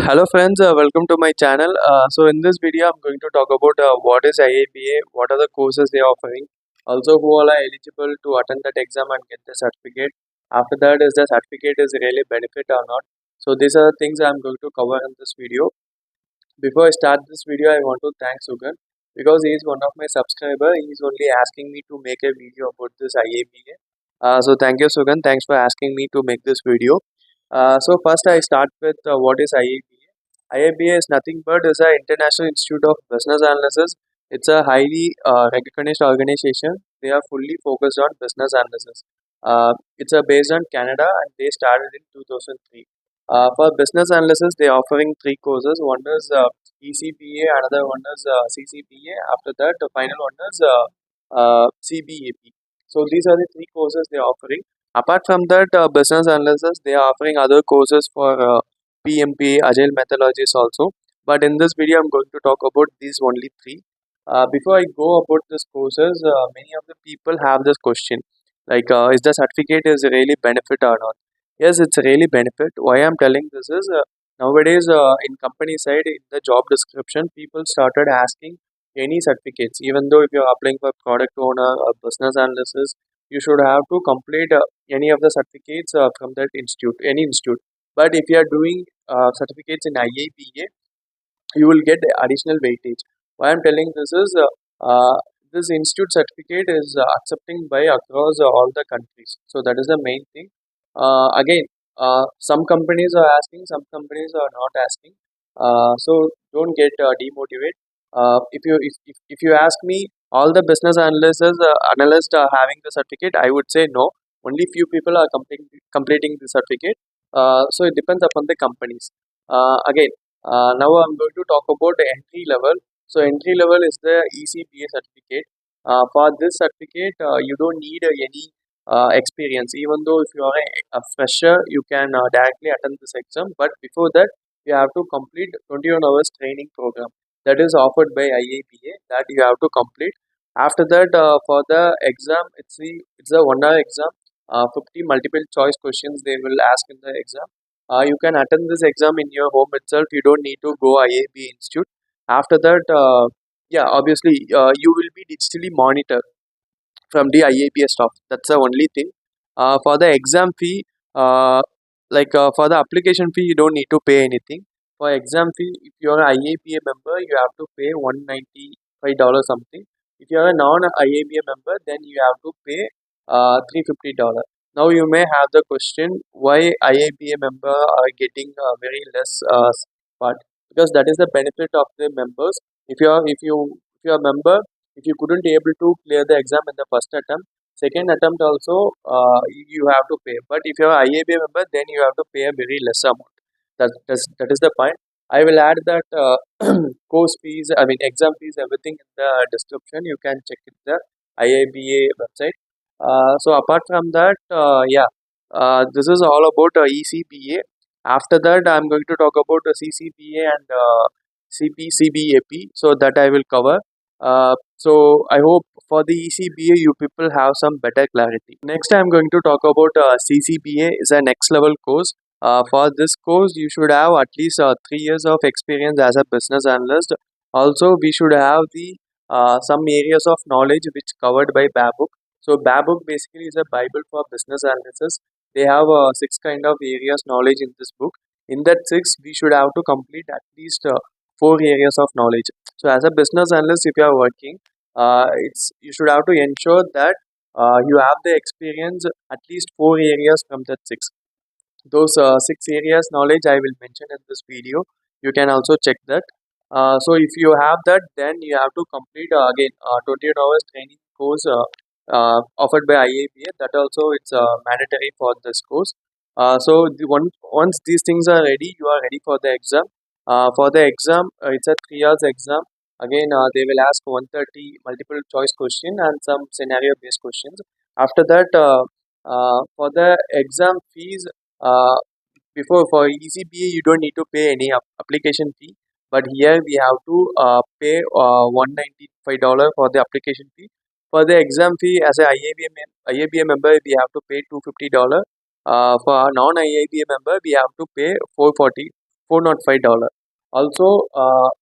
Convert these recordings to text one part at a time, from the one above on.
Hello friends, welcome to my channel. So in this video, I'm going to talk about what is IIBA, what are the courses they are offering, also who all are eligible to attend that exam and get the certificate. After that, is the certificate is really benefit or not? So these are the things I'm going to cover in this video. Before I start this video, I want to thank Sugan because he is one of my subscriber. He is only asking me to make a video about this IIBA. So thank you Sugan. Thanks for asking me to make this video. So first I start with what is IIBA. IIBA is nothing but is an International Institute of Business Analysis. It's a highly recognized organization. They are fully focused on business analysis. It's based on Canada and they started in 2003. For business analysis, they are offering three courses. One is ECBA, another one is CCBA. After that, the final one is CBAP. So these are the three courses they are offering. Apart from that, business analysis, they are offering other courses for PMP, Agile methodologies also. But in this video, I'm going to talk about these only three. Before I go about these courses, many of the people have this question, like, is the certificate is really benefit or not? Yes, it's really benefit. Why I'm telling this is nowadays in company side in the job description, people started asking any certificates. Even though if you're applying for product owner or business analysis, you should have to complete any of the certificates from that institute, any institute. But if you are doing certificates in IIBA, you will get additional weightage. Why I'm telling this is this institute certificate is accepting by across all the countries. So that is the main thing. Again, some companies are asking, some companies are not asking. So don't get demotivated. If you ask me, all the business analysts are having the certificate. I would say no. Only few people are completing the certificate. So it depends upon the companies. Again, now I'm going to talk about the entry level. So entry level is the ECBA certificate. For this certificate, you don't need any experience. Even though if you are a fresher, you can directly attend this exam. But before that, you have to complete 21 hours training program that is offered by IIBA that you have to complete. After that, for the exam, it's a 1 hour exam. 50 multiple choice questions they will ask in the exam. You can attend this exam in your home itself. You don't need to go IIB Institute. After that, yeah, obviously, you will be digitally monitored from the IIBA staff. That's the only thing. For the exam fee, for the application fee, you don't need to pay anything. For exam fee, if you're an IIBA member, you have to pay $195 something. If you're a non-IIBA member, then you have to pay $350. Now you may have the question why IIBA member are getting very less part, because that is the benefit of the members. If you're a member, if you couldn't able to clear the exam in the first attempt, second attempt also you have to pay. But if you're IABA member, then you have to pay a very less amount. That is the point. I will add that course fees, I mean exam fees, everything in the description. You can check it the IIBA website. So apart from that, this is all about ECBA. After that, I'm going to talk about CCBA and CBAP. So that I will cover. So I hope for the ECBA you people have some better clarity. Next I'm going to talk about CCBA is a next level course. For this course you should have at least 3 years of experience as a business analyst. Also we should have the some areas of knowledge which covered by BABOK. So BABOK basically is a Bible for business analysis. They have six kind of areas knowledge in this book. In that six we should have to complete at least 4 areas of knowledge. So as a business analyst, if you are working, it's you should have to ensure that you have the experience at least 4 areas from that six. Those 6 areas knowledge I will mention in this video. You can also check that. So if you have that, then you have to complete again 28 hours training course offered by IIBA. That also it's mandatory for this course. So once these things are ready, you are ready for the exam. For the exam, it's a 3 hours exam. Again, they will ask 130 multiple choice question and some scenario based questions. After that, for the exam fees, uh, before for ECBA, you don't need to pay any application fee. But here we have to pay $195 for the application fee. For the exam fee, as a IIBA member, we have to pay $250. For a non-IIBA member, we have to pay $405. Also,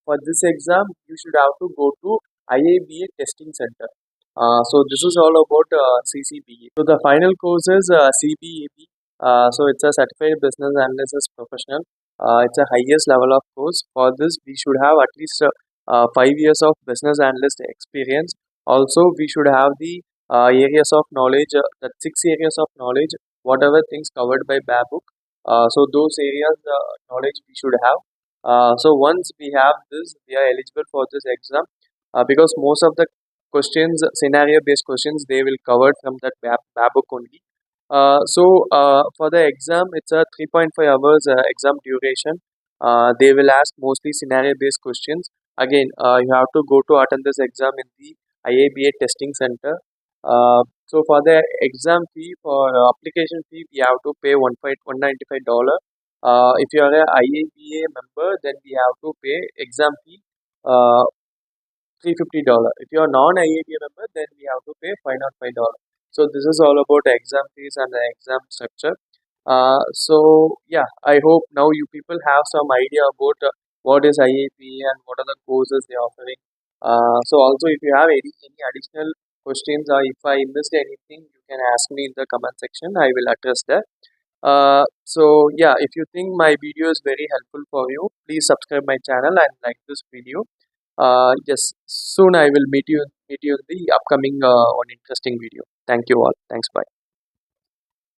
for this exam, you should have to go to IIBA testing center. So this is all about CCBA. So the final course is CBAP. So it's a Certified Business Analysis Professional. It's a highest level of course. For this, we should have at least 5 years of business analyst experience. Also, we should have the areas of knowledge, the 6 areas of knowledge, whatever things covered by BABOK. So those areas knowledge we should have. So once we have this, we are eligible for this exam because most of the questions, scenario based questions, they will cover from that BABOK only. For the exam, it's a 3.5 hours exam duration. They will ask mostly scenario based questions. Again, you have to go to attend this exam in the IIBA testing center. So for the exam fee, for application fee, we have to pay $195. If you are a IIBA member, then we have to pay exam fee uh, $350. If you are non-IIBA member, then we have to pay $505. So this is all about the exam fees and the exam structure. So yeah, I hope now you people have some idea about what is IIBA and what are the courses they are offering. So also if you have any additional questions or if I missed anything, you can ask me in the comment section. I will address that. So yeah, if you think my video is very helpful for you, please subscribe my channel and like this video. Yes, soon I will meet you in the upcoming one interesting video. Thank you all. Thanks. Bye.